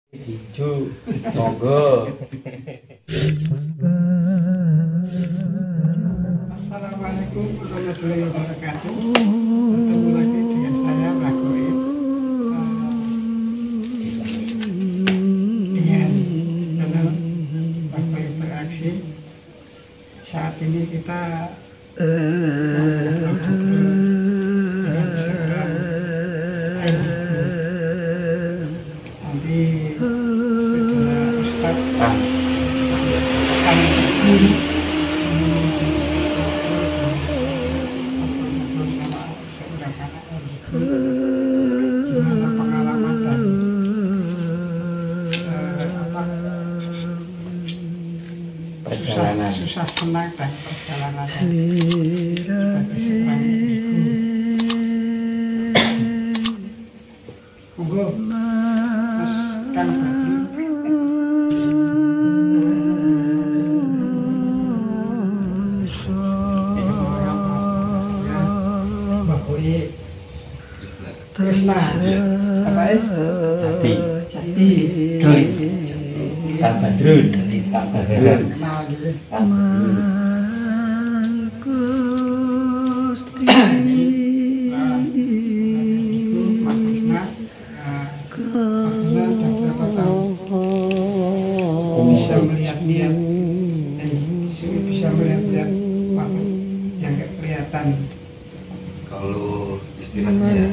Hijau, monggo. Assalamualaikum warahmatullahi wabarakatuh. Bertemu lagi dengan saya Mbak Goib dengan channel Mbak Goib Beraksi. Saat ini kita dengan seorang ilmu. Nanti saudara Ustadz akan bersama seorang anak gimana pengalaman dan susah senang dan perjalanan sebagai seorang ibu. Monggo Mas Kang Badri. Mbak Goib Krisna apa ya? Jati Tak Badrun, tak Badrun. kenal gitu. Mas Krisna udah berapa tahun bisa melihat-lihat bisa melihat-lihat yang gak kelihatan. Kalau istilahnya ya,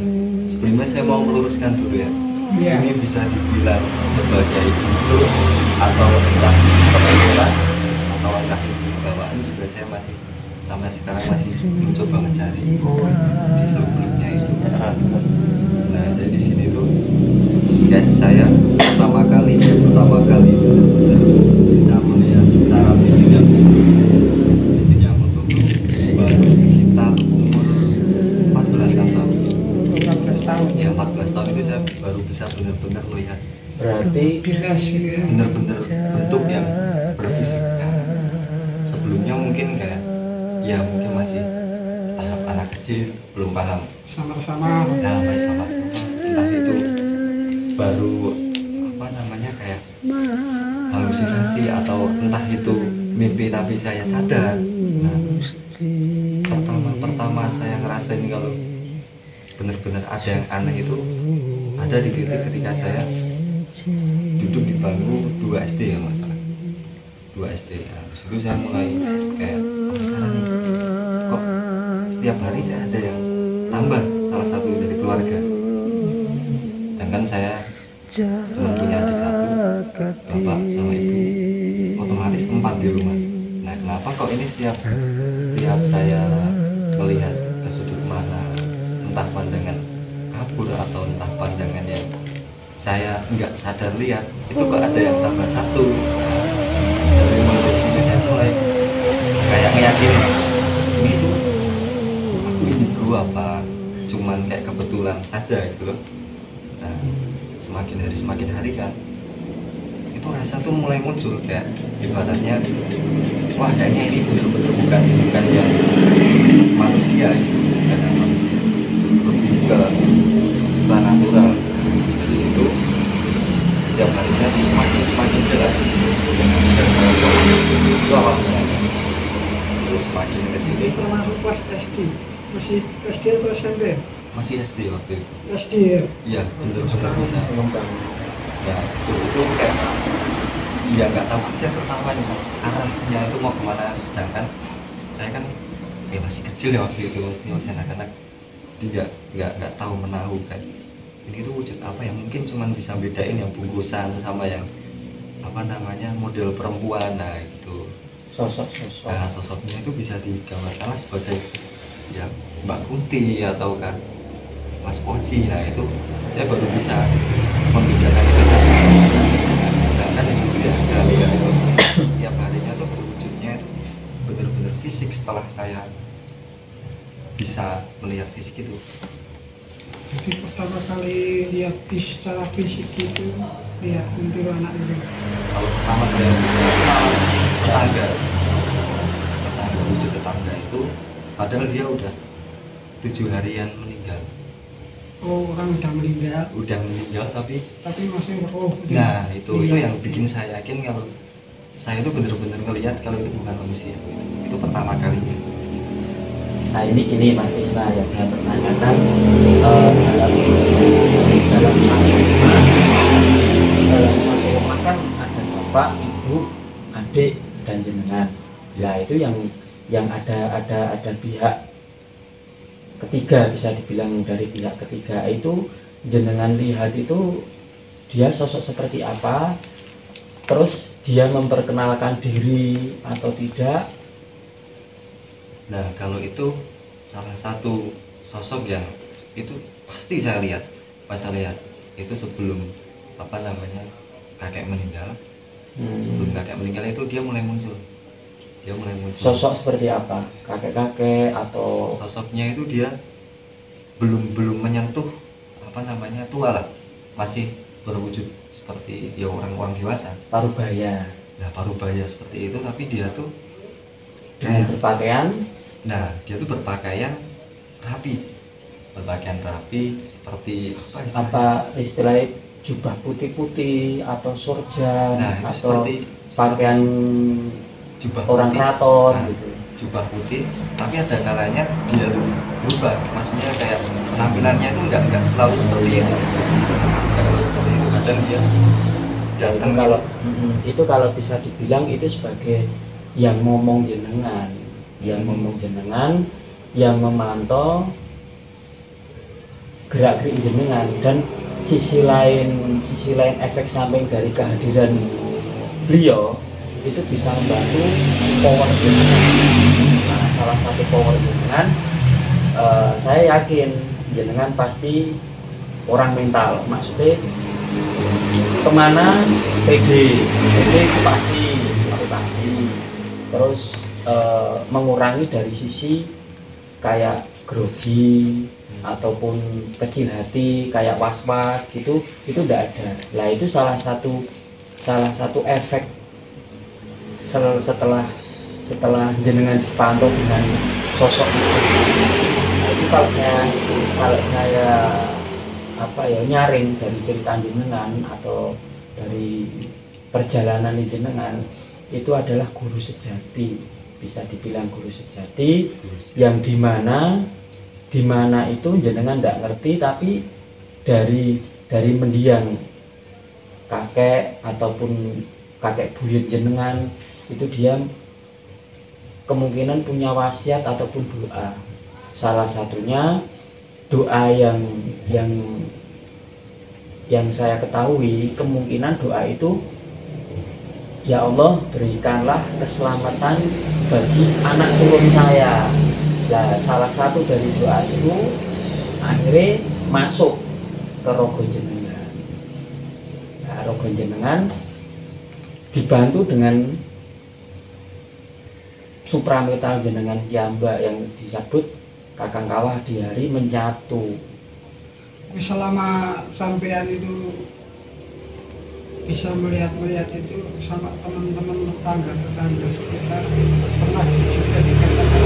sebelumnya saya mau meluruskan dulu ya. Iya. Ini bisa dibilang sebagai itu atau entah kebetulan atau entah itu bawaan juga saya masih sampai sekarang masih mencoba mencari di sebelumnya itu. Nah jadi di sini tuh kan saya pertama kali itu bisa melihat secara fisik yang untuk baru sekitar umur 14 tahun. 14 tahun Ya 14 tahun itu saya baru bisa benar-benar melihat Berarti bilas gitu ya. benar-benar bentuk yang berfisik. Sebelumnya mungkin kayak ya mungkin masih tahap anak kecil belum paham. Sama-sama Nah masih sama-sama entah itu baru apa namanya kayak halusinasi atau entah itu mimpi tapi saya sadar. Nah, pertama saya ngerasain kalau benar-benar ada yang aneh itu ada di titik ketika saya duduk di bangku 2 SD ya masalah 2 SD. Nah, habis itu saya mulai kayak salah nih, kok setiap hari ada yang tambah salah satu dari keluarga, sedangkan saya cuma punya adik satu, bapak sama ibu, otomatis 4 di rumah. Nah kenapa kok ini setiap saya melihat ke sudut mana, entah pandangan kabur atau entah pandangan yang saya nggak sadar lihat, itu kok ada yang tambah satu. Dari mulai ini saya mulai kayak ngeyakinin ini tuh aku indigo apa cuman kayak kebetulan saja gitu loh. Nah semakin hari semakin hari kan itu rasa tuh mulai muncul kayak ibaratnya wah kayaknya ini bener-bener bukan yang manusia gitu, bukan yang manusia, lebih ke supranatural. Dari situ setiap harinya tuh semakin jelas yang bisa saya pahami itu awal mulanya. Terus semakin kesini termasuk kelas SD masih SD atau SMP? masih SD waktu itu. SD ya. Iya bener-bener bisa. Ya itu kayak ya nggak tahu saya pertamanya arahnya itu mau kemana, sedangkan saya kan ya masih kecil ya waktu itu, masih anak-anak, nggak tahu menahu kan ini tuh wujud apa yang mungkin cuman bisa bedain yang bungkusan sama yang apa namanya model perempuan. Nah itu sosok-sosok. nah sosoknya itu bisa digambarkan sebagai ya Mbak Kunti atau kan Mas Poci. Nah itu saya baru bisa membedakan itu. Sedangkan di situ ya saya lihat itu setiap harinya tuh berwujudnya itu benar-benar fisik setelah saya bisa melihat fisik itu. Jadi pertama kali lihat secara fisik itu lihat kuntilanak itu. Kalau pertama kali yang bisa tetangga wujud tetangga itu padahal dia udah 7 harian meninggal. Oh, orang udah meninggal udah meninggal tapi masih roh. nah itu Iya. yang bikin saya yakin kalau saya itu benar-benar ngelihat kalau itu bukan manusia. Itu pertama kalinya. Nah ini gini Mas Isna yang saya pertanyakan dalam satu rumah kan ada bapak, ibu, adik dan jenengan. Ya itu yang ada pihak ketiga, bisa dibilang dari pihak ketiga itu jenengan lihat itu dia sosok seperti apa, terus dia memperkenalkan diri atau tidak. Nah kalau itu salah satu sosok yang itu pasti saya lihat, pas saya lihat itu sebelum apa namanya kakek meninggal. Sebelum kakek meninggal itu dia mulai muncul. Sosok seperti apa? Kakek-kakek atau Sosoknya itu dia belum menyentuh apa namanya tua lah, masih berwujud seperti ya orang-orang dewasa. parubaya Nah parubaya seperti itu, tapi dia tuh dengan berpakaian nah dia tuh berpakaian rapi seperti apa istilahnya jubah putih-putih atau surjan Nah, itu atau seperti pakaian jubah orang putih. keraton Nah, gitu. jubah putih, tapi ada kalanya dia tuh berubah, maksudnya kayak penampilannya itu nggak selalu seperti itu, kadang dia Ya, itu datang kalau itu kalau bisa dibilang itu sebagai yang ngomong jenengan, yang memantau gerak-gerik jenengan, dan sisi lain efek samping dari kehadiran beliau itu bisa membantu power jenengan. Nah, salah satu power jenengan, saya yakin jenengan pasti orang mental, maksudnya kemana PD itu pasti. Terus mengurangi dari sisi kayak grogi ataupun kecil hati, kayak was-was gitu, itu tidak ada. Lah itu salah satu efek setelah jenengan dipantau dengan sosok itu. Nah, itu kalau saya apa ya nyaring dari cerita jenengan atau dari perjalanan jenengan, itu adalah guru sejati, bisa dibilang guru sejati yang dimana itu jenengan tidak ngerti, tapi dari mendiang kakek ataupun kakek buyut jenengan itu dia kemungkinan punya wasiat ataupun doa. Salah satunya doa yang saya ketahui, kemungkinan doa itu, ya Allah berikanlah keselamatan bagi anak turun saya. Nah, salah satu dari doa itu akhirnya masuk ke rogo jenengan. Nah, rogo jenengan dibantu dengan suprametal jenengan Kiamba yang disebut Kakang Kawah di hari menyatu. Selama sampean itu bisa melihat itu sama teman-teman tetangga sekitar, pernah juga dikatakan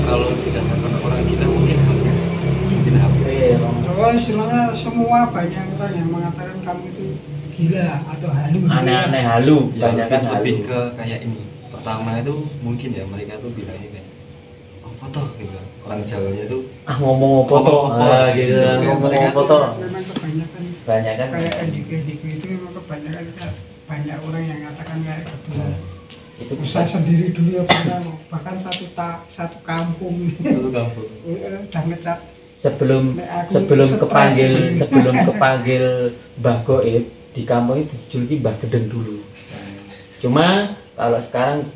kalau dikatakan orang gila mungkin hampir Jawa istilahnya semua banyak orang yang mengatakan kamu itu gila atau halu. Aneh-aneh halu, ya, banyak kan lebih halu. ke kayak ini. Pertama itu mungkin ya mereka tuh bilangnya kayak apa toh gitu, orang Jawanya tuh Ngomong apa toh, gitu, ngomong apa toh. Memang kebanyakan Banyak kan kayak individu itu memang kebanyakan banyak orang yang mengatakan kayak gitu. itu Usaha sendiri dulu ya pernah, bahkan satu kampung satu kampung. udah ngecat. sebelum kepanggil Mbah Goib di kampung itu dijuluki Mbah Gedeng dulu. Cuma kalau sekarang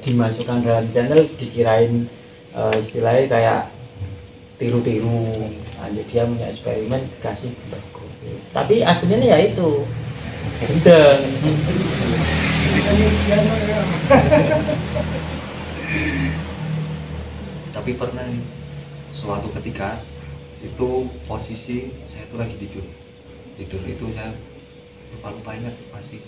dimasukkan dalam channel dikirain istilahnya kayak tiru-tiru. Lanjut dia punya eksperimen dikasih Mbah Goib, tapi aslinya ya itu Gedeng. Tapi pernah nih, suatu ketika itu posisi saya tuh lagi tidur itu saya lupa ingat masih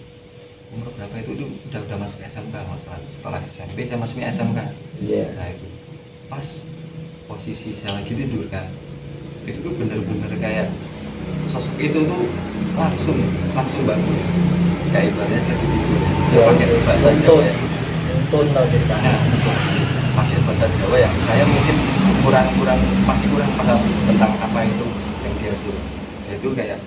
umur berapa itu udah masuk SMK, kalau salah. Setelah SMP saya masuknya SMK. Iya. Nah itu pas posisi saya lagi tidur kan, itu tuh bener-bener kayak sosok itu tuh langsung bangun, kayak ibaratnya saya tidur dia pakai bahasa Jawa ya. Tuntun lah ceritanya. Pakai bahasa Jawa yang saya mungkin masih kurang paham tentang apa itu yang dia suruh. Dia itu kayak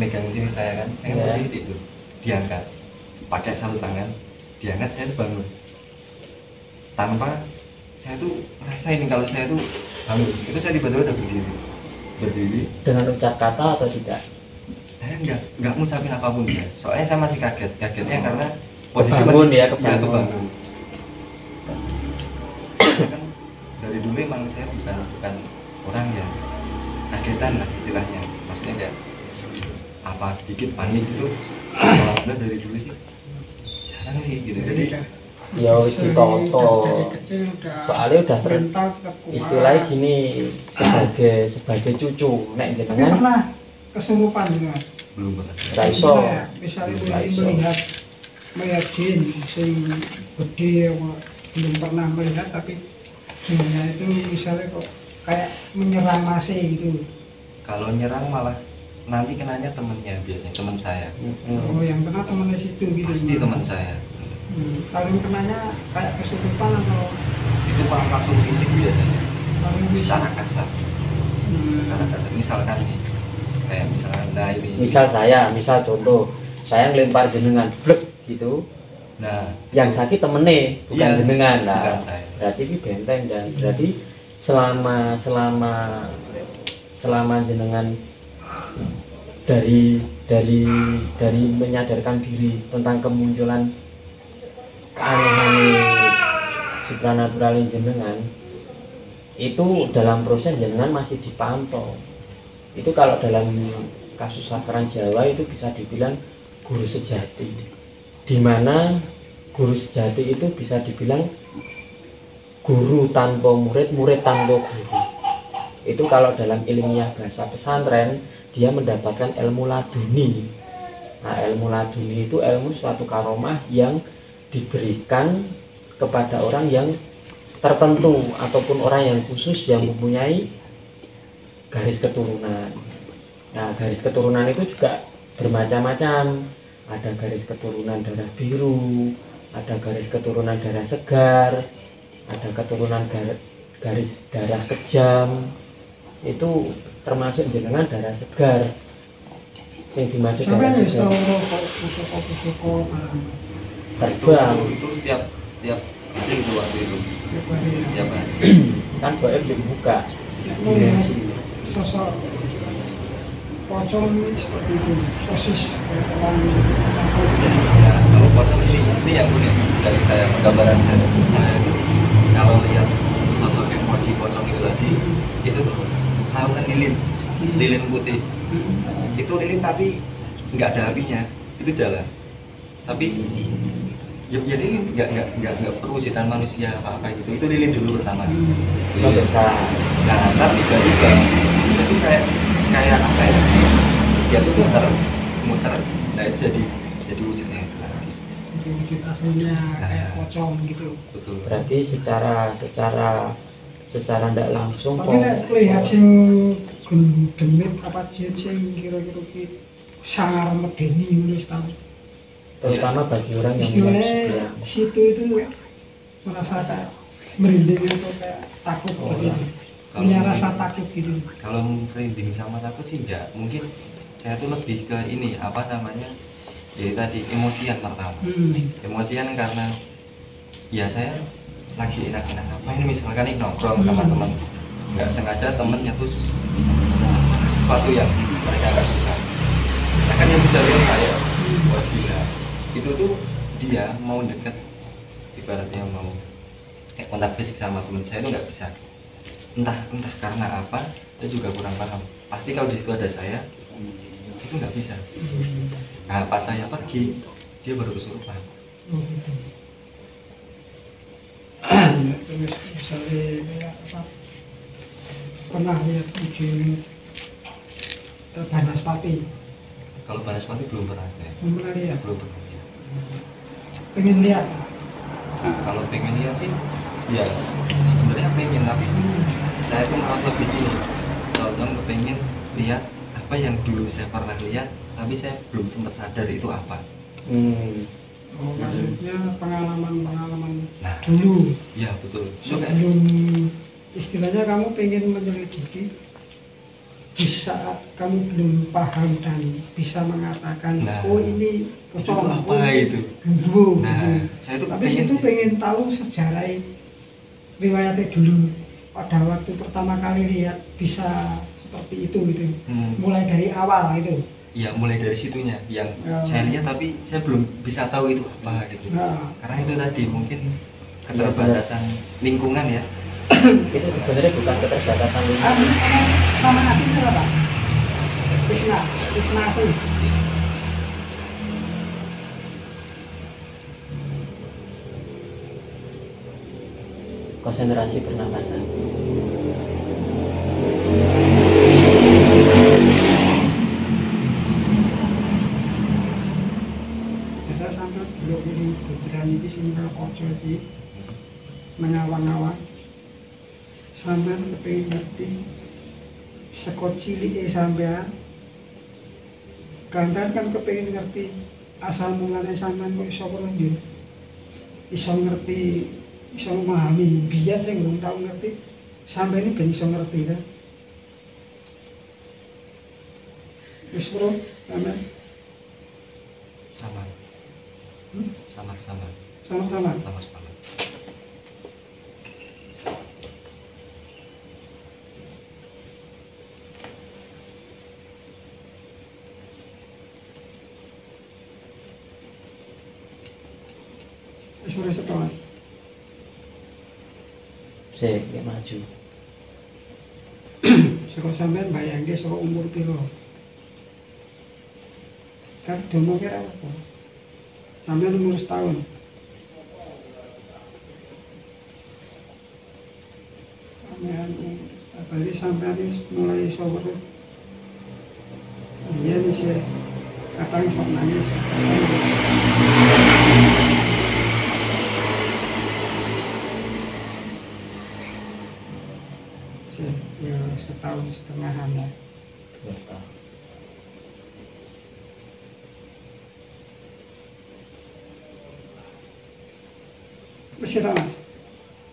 megang sini saya kan, saya posisi tidur, diangkat pakai satu tangan, diangkat, saya bangun tanpa saya tuh ngerasain kalau saya tuh bangun. Itu saya tiba-tiba udah berdiri Dengan ucap kata atau tidak? saya nggak ngucapin apapun ya, soalnya saya masih kagetnya karena posisi Kebangun masih, ya, kebangun. kebangun. Kan dari dulu emang saya bukan orang yang kagetan lah istilahnya, maksudnya kayak apa sedikit panik itu alhamdulillah dari dulu sih jarang sih gitu. Jadi Ya wis ditonto. Dari kecil udah Soalnya udah mental tetap kuat. istilahnya gini, sebagai cucu nek Tapi jenengan pernah kesurupan juga. belum pernah. ra iso. Misalnya Ra iso. melihat jin sing gede apa, belum pernah melihat, tapi jinnya itu misalnya kok kayak menyerang masih gitu. Kalau nyerang malah nanti kenanya temennya, biasanya teman saya, Oh, yang kena temennya situ gitu. pasti teman saya. Kalau yang kenanya kayak kesurupan atau Itu langsung fisik biasanya, paling secara kasar. Hmm. Secara kasar misalkan nih, kayak misalkan nah ini, Misal contoh, saya ngelempar jenengan blek gitu. nah Yang sakit temene, bukan Iya, jenengan lah. bukan saya. Berarti ini benteng dan berarti selama jenengan dari menyadarkan diri tentang kemunculan keanehan supranatural jenengan, itu dalam proses jenengan masih dipantau. Itu kalau dalam kasus sakaran Jawa itu bisa dibilang guru sejati, di mana guru sejati itu bisa dibilang guru tanpa murid, murid tanpa guru. Itu kalau dalam ilmiah bahasa pesantren dia mendapatkan ilmu laduni. Nah, ilmu laduni itu ilmu suatu karomah yang diberikan kepada orang yang tertentu ataupun orang yang khusus yang mempunyai garis keturunan. Nah, garis keturunan itu juga bermacam-macam. Ada garis keturunan darah biru, ada garis keturunan darah segar, ada keturunan garis darah kejam. Itu termasuk jenengan darah segar. Yang dimaksud Sampai darah nih segar rokok, suko terbang. itu setiap hari itu waktu itu setiap hari. Kan goib dibuka. melihat sosok pocong ini seperti itu, sosis orang Ya, kalau pocong ini yang unik dari saya, gambaran saya itu kalau lihat sosok yang pocong itu tadi, itu tuh naungan lilin putih. Itu lilin tapi nggak ada apinya, itu jalan. Tapi ya lilin nggak perlu ciptaan manusia apa gitu. Itu lilin dulu pertama. Lilin. Besar. Nah, ntar tiba-tiba itu kayak apa ya? Dia tuh muter. Nah itu jadi wujudnya itu nanti. jadi wujud aslinya kayak pocong gitu. Betul. Berarti secara tidak langsung Tapi nek lihat sing gendut apa jin sing kira-kira ki sangar medeni nulis tahu. terutama bagi orang yang Istilahnya ya, situ itu merasa kayak merinding atau kayak takut gitu. Punya rasa takut gitu. Kalau merinding sama takut sih enggak, mungkin saya tuh lebih ke ini apa namanya, ya tadi emosian pertama. Emosian karena ya saya lagi enak-enak apa ini, misalkan nih nongkrong sama teman, nggak sengaja temennya terus sesuatu yang mereka nggak suka, nah kan yang bisa lihat saya, wah gila, itu tuh dia mau deket, ibaratnya mau kontak fisik sama teman saya itu nggak bisa, entah karena apa, saya juga kurang paham. Pasti kalau di situ ada saya, itu nggak bisa. Nah pas saya pergi, dia baru kesurupan. Terus misalnya kayak apa, pernah lihat ujung Banaspati, Kalau Banaspati belum pernah saya, belum pernah lihat, belum pernah. pengen lihat. Nah, kalau pengen lihat sih, ya sebenarnya pengen, tapi saya pun lebih ini condong kepengen lihat apa yang dulu saya pernah lihat tapi saya belum sempat sadar itu apa. Oh, maksudnya pengalaman-pengalaman Nah, dulu ya betul. So, kayak, sebelum istilahnya kamu pengen menyelidiki di saat kamu belum paham dan bisa mengatakan Nah, oh ini itu pocong, apa oh, itu? dulu Nah, gitu. saya tuh Tapi situ pengen tahu sejarah riwayatnya dulu pada waktu pertama kali lihat bisa seperti itu gitu. Mulai dari awal itu. Ya mulai dari situnya yang Ya. saya lihat tapi saya belum bisa tahu itu apa gitu. Nah, Karena itu tadi mungkin keterbatasan lingkungan ya. Itu sebenarnya bukan keterbatasan lingkungan. nama aslinya apa? Tisna asli. Konsentrasi pernapasan. Bisa sampai dulu ini kebetulan ini sini kalau kocok ini mengawang-awang sampai kepengen ngerti sekot cilik sampean kandan kan kepengen ngerti asal mulanya sampean kok iso ngerti iso ngerti iso memahami biar saya belum tahu ngerti sampai ini ben iso ngerti kan wis bro sampean Sama. Sama-sama. sama-sama Sama-sama. wis ora setelah Saya kayak maju. saka sampean bayangke saka umur piro kan domo kira apa sampean umur setahun sampean umur setahun berarti sampean wis mulai iso weruh iya nih sih kadang iso nangis sih ya setahun setengahan ya 2 tahun. masih tak mas?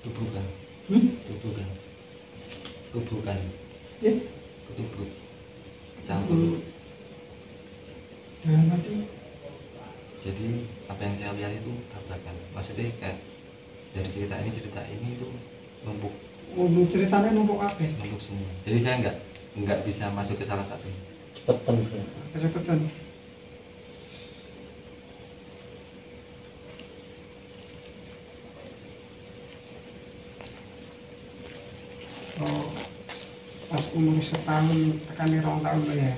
Tubuhkan. Tubuhkan. Tubuhkan. Ya? Tubuh. Campur. Dalam arti Jadi apa yang saya lihat itu tabrakan. Maksudnya kayak dari cerita ini itu numpuk ceritanya numpuk apa? semua. Jadi saya nggak bisa masuk ke salah satu. Cepetan. Kecepatan. Oh, pas umur setahun tekan 2 tahun lah ya.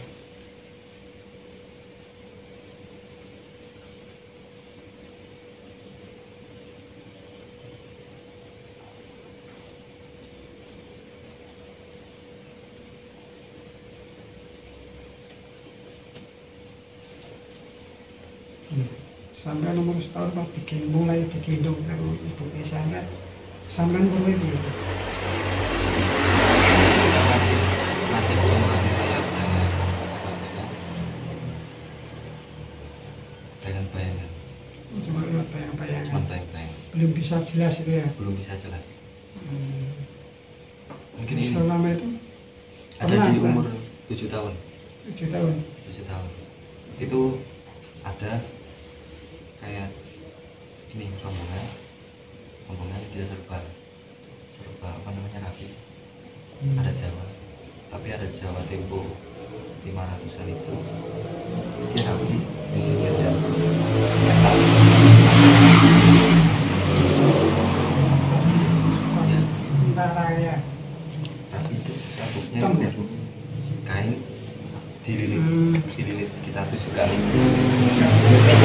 Sampai umur setahun pas mulai digendong karo ibu sampai sampai umur itu. Saya masih cuma lihat dengan bayangan. Cuma lihat bayang-bayangan. Cuma bayang-bayang. Belum bisa jelas itu ya. Belum bisa jelas. Hmm. Mungkin ini Selama itu ada pernah, di San? umur 7 tahun. 7 tahun. 7 tahun. Itu ada kayak ini rombongan dia serba apa namanya rapi. Ada Jawa, tapi ada Jawa tempo 500-an itu dia rapi di sini ada metal ya, Antara ya. tapi itu sabuknya Hitam. itu kain dililit sekitar 7 kali. Mungkin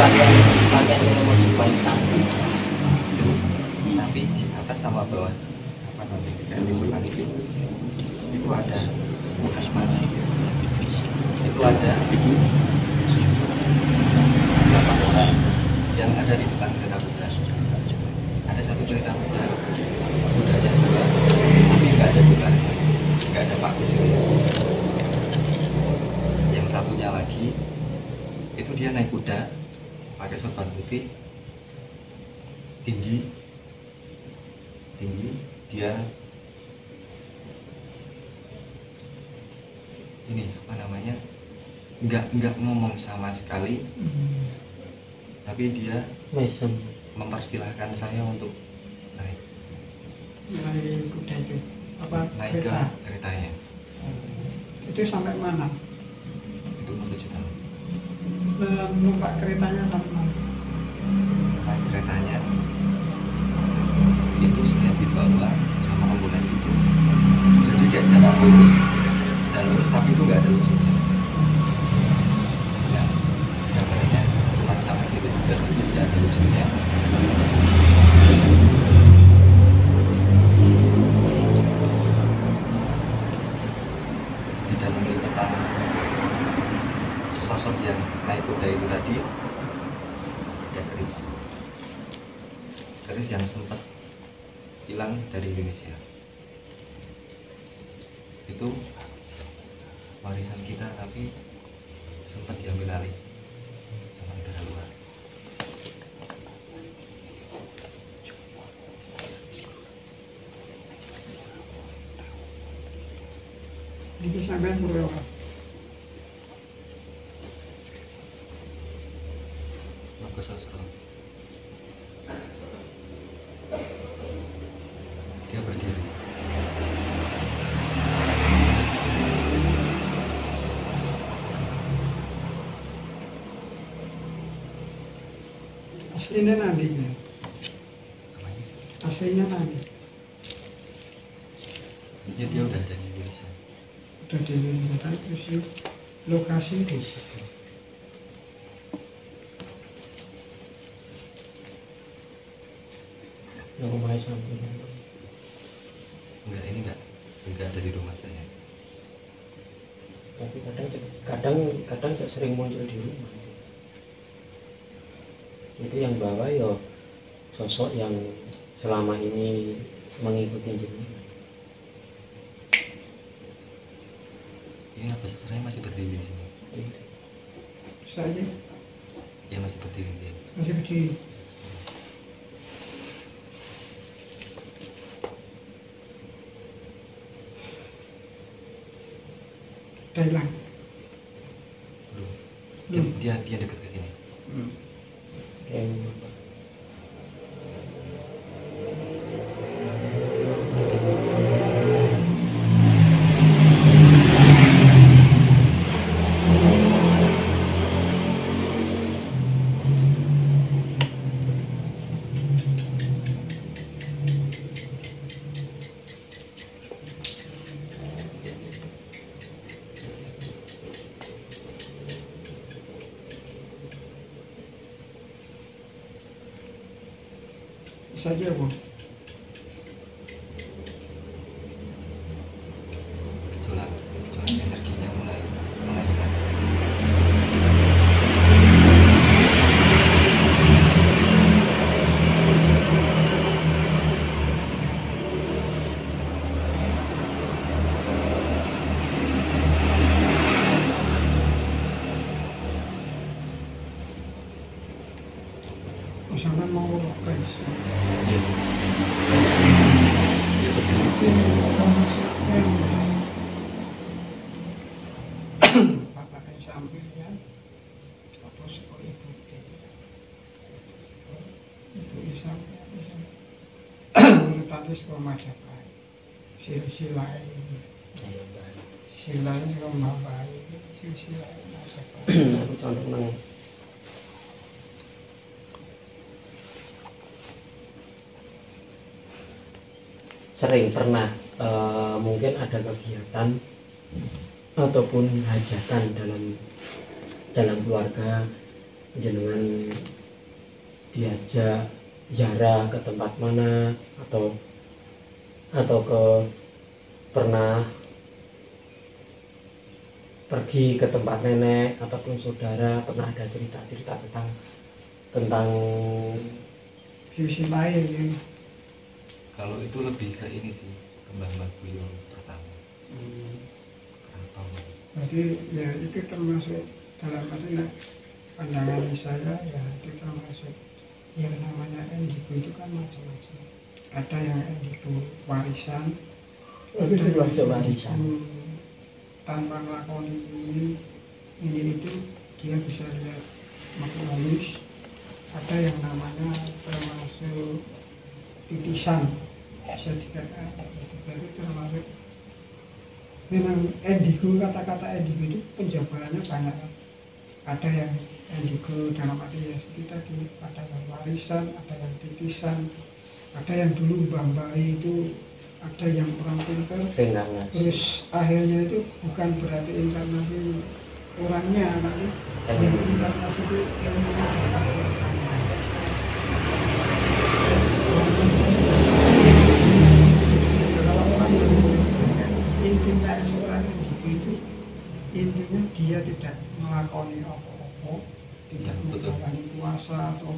pakai nomor hitam. Tapi di atas sama bawah apa namanya kayak liputan itu ada sebelas masih itu ada 8 orang yang ada di depan kereta kuda. Ada satu kereta kuda kudanya juga tapi nggak ada tukarnya. itu dia naik kuda pakai sorban putih, tinggi, dia ini apa namanya, nggak ngomong sama sekali, tapi dia mesem. mempersilahkan saya untuk naik kuda itu apa naik ke kereta? keretanya. Itu sampai mana? Itu menuju taman. Numpak keretanya sampai mana? Naik keretanya itu saya dibawa sama ambulan itu, jadi kayak jalan lurus tapi itu nggak ada ujungnya. Ya, gambarnya cuma sampai situ, jalan lurus nggak ada ujungnya. Di dalam liputan sesosok yang naik kuda itu tadi ada keris yang sempat hilang dari Indonesia. Itu warisan kita tapi sempat diambil alih sama negara luar. Jadi sampai berapa? Bagus sosro. Dia berdiri. Aslinya nanti ya? Namanya? Aslinya nanti? Iya, dia udah ada di Indonesia. Udah diminta terus ya, lokasi di situ. Yang rumahnya samping. Enggak, ini enggak ada di rumah saya. Tapi kadang sering muncul di rumah. Itu yang bawa ya sosok yang selama ini mengikuti jenengan. Ini apa saya masih berdiri di sini? Saya Ya masih berdiri dia. masih berdiri. Udah hilang. Belum. Dia dekat ke sini. Kayak apa? Saja Bu. Gejolak energinya mulai hilang. Sampai mau press. Dia berdiri. Bapak kan sambil ya, apa sekolah ibu ibu sampai tadi sekolah Majapahit, silsilah silahnya sekolah Majapahit, silsilah Majapahit. Aku contoh nang sering pernah mungkin ada kegiatan ataupun hajatan dalam keluarga jenengan diajak ziarah ke tempat mana atau pernah pergi ke tempat nenek ataupun saudara, pernah ada cerita-cerita tentang Silsilah ya. Kalau itu lebih ke ini sih, Mbah Buyung pertama. Keraton. Berarti ya itu termasuk dalam artinya pandangan saya ya itu termasuk yang namanya indigo itu kan macam-macam. Ada yang indigo warisan, Itu termasuk warisan. tanpa ngelakoni ini itu dia bisa lihat makhluk halus. Ada yang namanya termasuk titisan, bisa dikatakan itu berarti termasuk memang indigo. Kata-kata indigo itu penjabarannya banyak. Ada yang indigo dalam arti ya seperti tadi, ada yang warisan, ada yang titisan, ada yang dulu mbah-mbah itu ada yang orang pintar, Reinkarnasi. terus akhirnya itu bukan berarti inkarnasi orangnya, tapi yang inkarnasi itu ilmunya kalau orang intinya seorang individu itu intinya dia tidak melakoni apa-apa, tidak Betul. melakukan puasa atau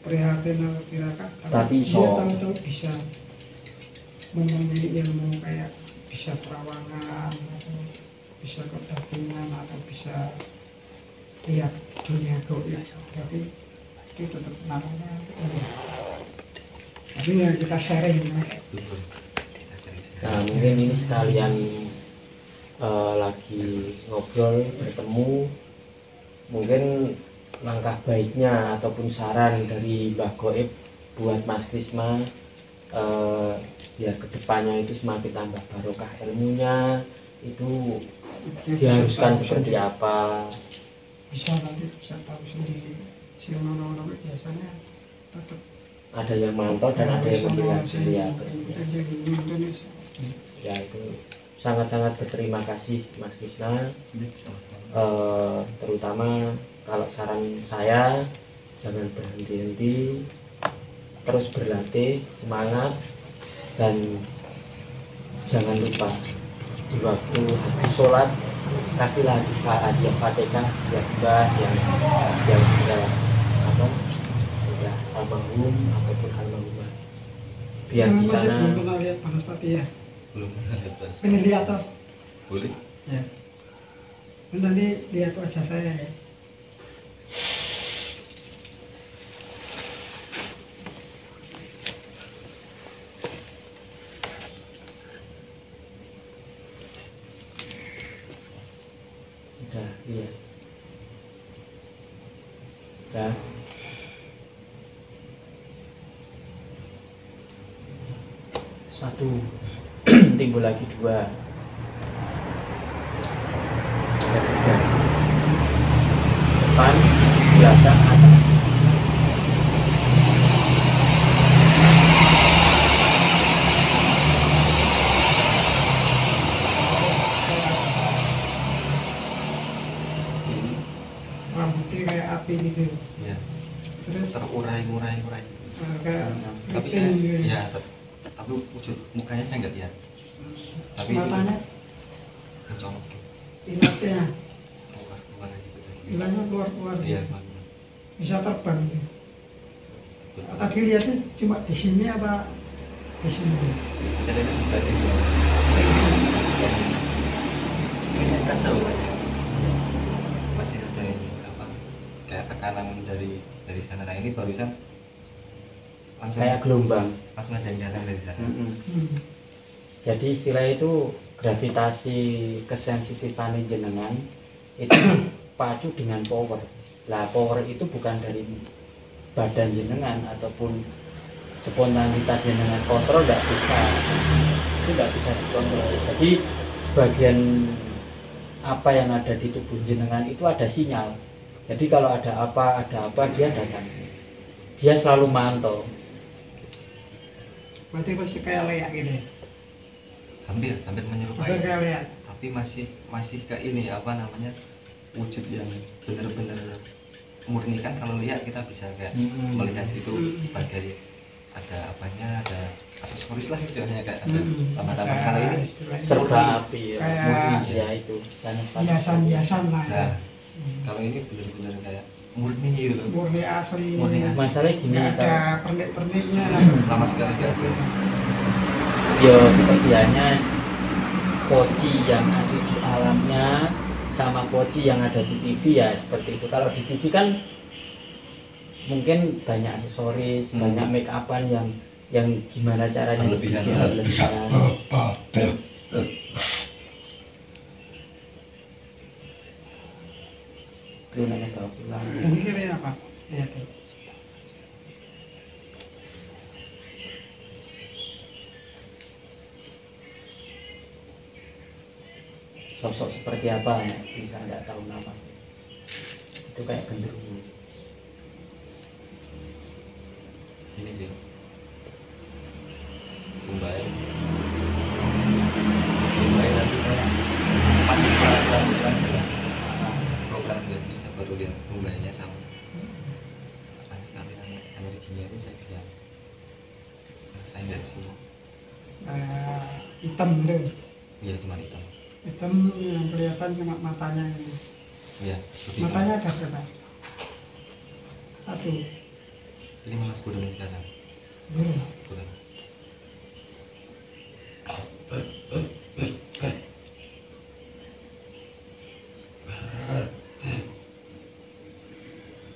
prihatin atau tirakat, Tapi dia so- tahu-tahu bisa mempunyai ilmu kayak bisa terawangan atau bisa kedagingan atau bisa lihat dunia gaib, tapi itu tetap namanya ilmu. Tapi ya kita sharing ya. Betul. Nah mungkin ini sekalian lagi ngobrol bertemu, mungkin langkah baiknya ataupun saran dari Mbah Goib buat Mas Krisma biar kedepannya itu semakin tambah barokah ilmunya, itu diharuskan seperti apa? Bisa nanti bisa tahu sendiri. Si orang-orang biasanya tetap Ada yang mantau dan ada yang melihat. Ya itu sangat-sangat berterima kasih Mas Krisna. Terutama kalau saran saya, jangan berhenti-henti, terus berlatih, semangat, dan jangan lupa di waktu habis sholat kasihlah hadiah Fatihah buat Mbah yang sudah sudah almarhum ataupun almarhumah, biar di sana. belum pernah lihat panas Fatihah. Belum lihat. Pengen lihat toh? Boleh. Ya. Nanti lihat wajah saya ya. Udah, iya. Udah. Satu. Timbul lagi dua. Ada tiga. Depan, belakang, atas. Ini Rambutnya kayak api gitu. ya Terus terurai-urai. kayak Tapi keriting saya gitu. ya tapi wujud mukanya saya nggak lihat. Tapi Matanya, mencolok. ilatnya, Keluar gitu. ilahnya keluar-keluar. Iya, gitu. Bang. Bisa terbang gitu. Betul. Tadi lihatnya cuma di sini apa di sini? Saya lihat di sebelah sini. Ini saya kaca loh Mas. Masih ada ini apa? Kayak tekanan dari sana. Nah ini barusan langsung Kayak gelombang. langsung ada yang datang dari sana. Jadi istilah itu gravitasi kesensitifan jenengan itu pacu dengan power. Lah power itu bukan dari badan jenengan ataupun spontanitas jenengan kontrol, tidak bisa. Itu tidak bisa dikontrol. Jadi sebagian apa yang ada di tubuh jenengan itu ada sinyal. Jadi kalau ada apa dia datang. Dia selalu mantau. Berarti masih kayak leak gitu. Hampir Hampir menyerupai. kayak leak. Tapi masih ke ini apa namanya? Wujud yang benar-benar murni kan. Kalau lihat kita bisa kayak melihat itu sebagai ada apanya, ada aksesoris lah istilahnya, kayak ada tambah-tambah. Kalau ini Serba api ya. Kayak Murni, ya itu. hiasan-hiasan lah ya. nah, kalau ini benar-benar kayak murni gitu loh. Murni asli. Murni asli. Masalahnya gini, Nggak ada pernik-perniknya. Sama sekali tidak ada. yo seperti halnya poci yang asli di alamnya sama poci yang ada di TV ya seperti itu. Kalau di TV kan mungkin banyak aksesoris, banyak make upan yang gimana caranya Berlebihan. berlebihan. Itu namanya bawa pulang. Ini kira apa? Lihat ya. Sosok seperti apa ya, bisa nggak tahu nama. Itu kayak genderuwo. Ini sih Mumbai nanti saya masih kurang jelas program jelas bisa baru lihat Mumbainya sama energinya itu saya bisa rasain dari sini. Hitam tuh. Iya cuma hitam. Hitam yang kelihatan cuma matanya ini. Iya Matanya ada berapa? Satu. ini malah kurang sekarang Belum. kurang.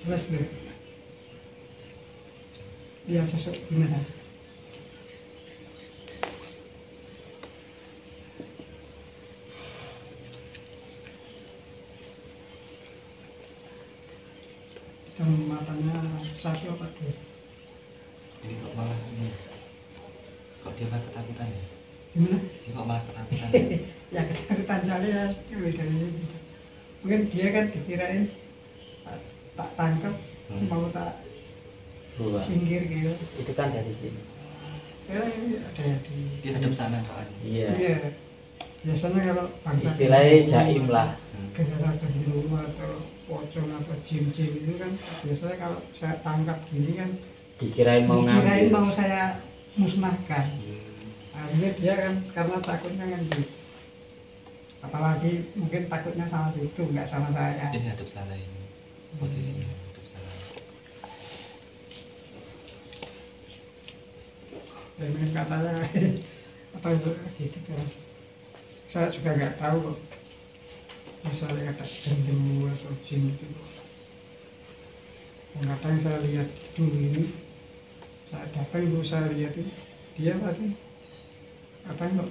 Jelas belum? Dia sosok gimana? Hitam matanya satu apa dua? Ini kok malah ini kok dia malah ketakutan ya? Gimana? Ini kok malah ketakutan Ya ketakutan saya beda ini. Mungkin dia kan dikirain tak tangkap mau tak Buah. singgir gitu. Itu kan dari sini. Ya ini ada di. dia hadap sana soalnya. Iya. Iya. Biasanya kalau bangsa Istilahnya jaim lah. Gegara gendruwo atau pocong atau jin-jin itu kan biasanya kalau saya tangkap gini kan Dikirain mau dikirain ngambil. mau saya musnahkan. Hmm. Akhirnya dia kan karena takutnya kan gitu. Apalagi mungkin takutnya sama situ nggak sama saya. Ini hadap sana ini posisinya hadap sana. Dan mungkin katanya apa itu gitu kan. Saya juga nggak tahu kok. Misalnya kata gendruwo atau jin itu. Kadang saya lihat dulu ini, saya datang dulu saya lihat itu, dia pasti kadang kok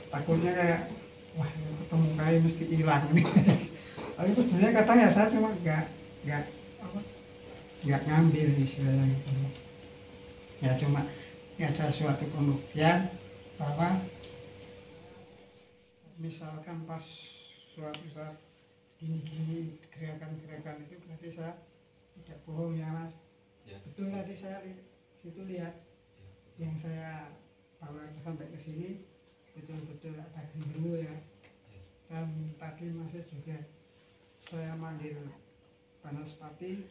takutnya kayak wah ketemu kayu mesti hilang nih. Tapi sebenarnya kadang ya saya cuma nggak ngambil istilahnya gitu. Ya cuma ada suatu pembuktian bahwa misalkan pas suatu saat gini-gini gerakan-gerakan itu berarti saya tidak bohong ya mas. Ya. Betul tadi saya situ lihat yang saya bawa sampai ke sini betul-betul ada gendruwo ya. Dan tadi masih juga saya manggil Banaspati,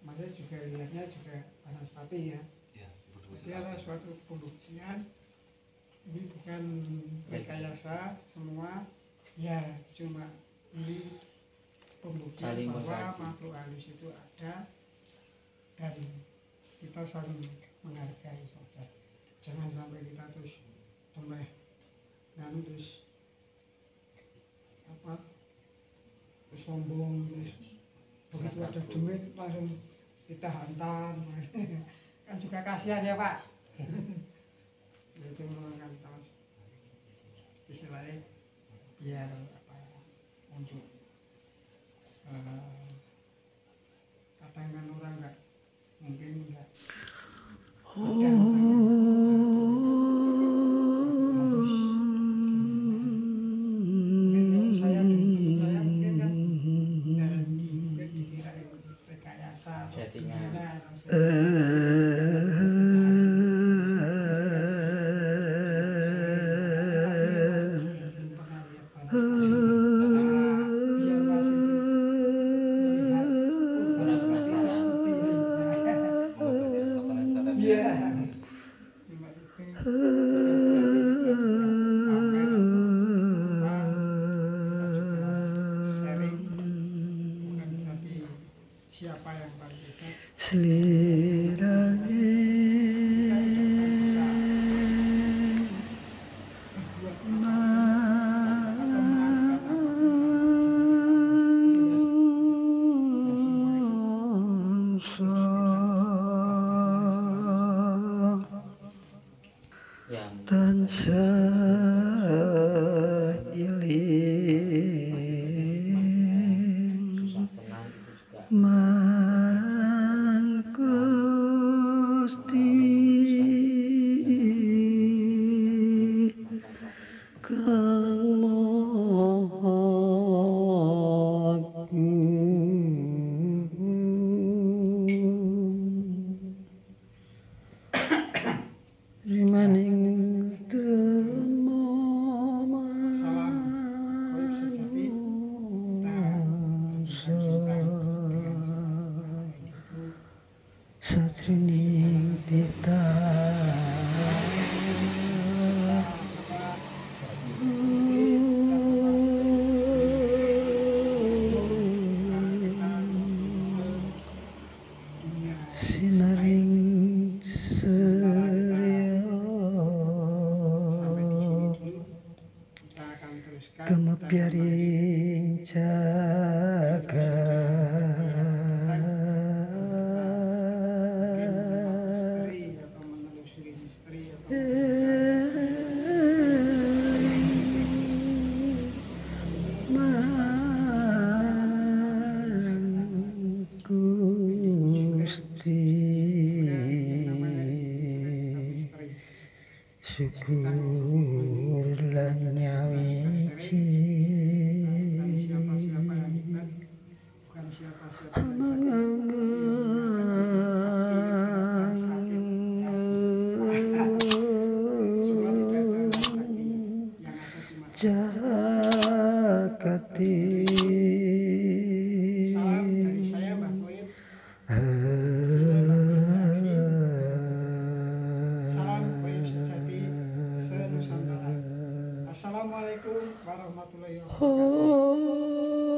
masih juga lihatnya juga Banaspati ya. Ya, Jadi ada suatu pembuktian ini bukan rekayasa semua ya, cuma ini pembuktian Saling bahwa mengkaji. makhluk halus itu ada dan kita saling menghargai saja. Jangan sampai kita terus toleh dan terus apa terus sombong terus begitu ada duit langsung kita hantam. Kan juga kasihan ya pak. Itu kan terus istilahnya biar apa ya, untuk kadang kan orang nggak mungkin nggak mungkin kalau saya dengan teman saya mungkin kan mungkin dikira rekayasa atau Settingan. gimana, Iya. Cuma itu. Sharing bukan berarti siapa yang paling hebat. Selirane Kita tidak bisa berbuat atau melakukan apapun yang tansah susah iling senang itu juga marang Gusti kang maha agung rimaning tremo Salam goib sejati. Kita sajroning titah dunia sinaring surya sampai di sini dulu. Kita akan teruskan. kemepyaring misteri jagat atau menelusuri misteri atau marang Gusti misteri. syukur lan nyawiji Bukan siapa-siapa yang hebat, bukan siapa-siapa yang jakati salam dari saya Mbah Goib. Salam goib sejati senusantara. Assalamualaikum warahmatullahi wabarakatuh.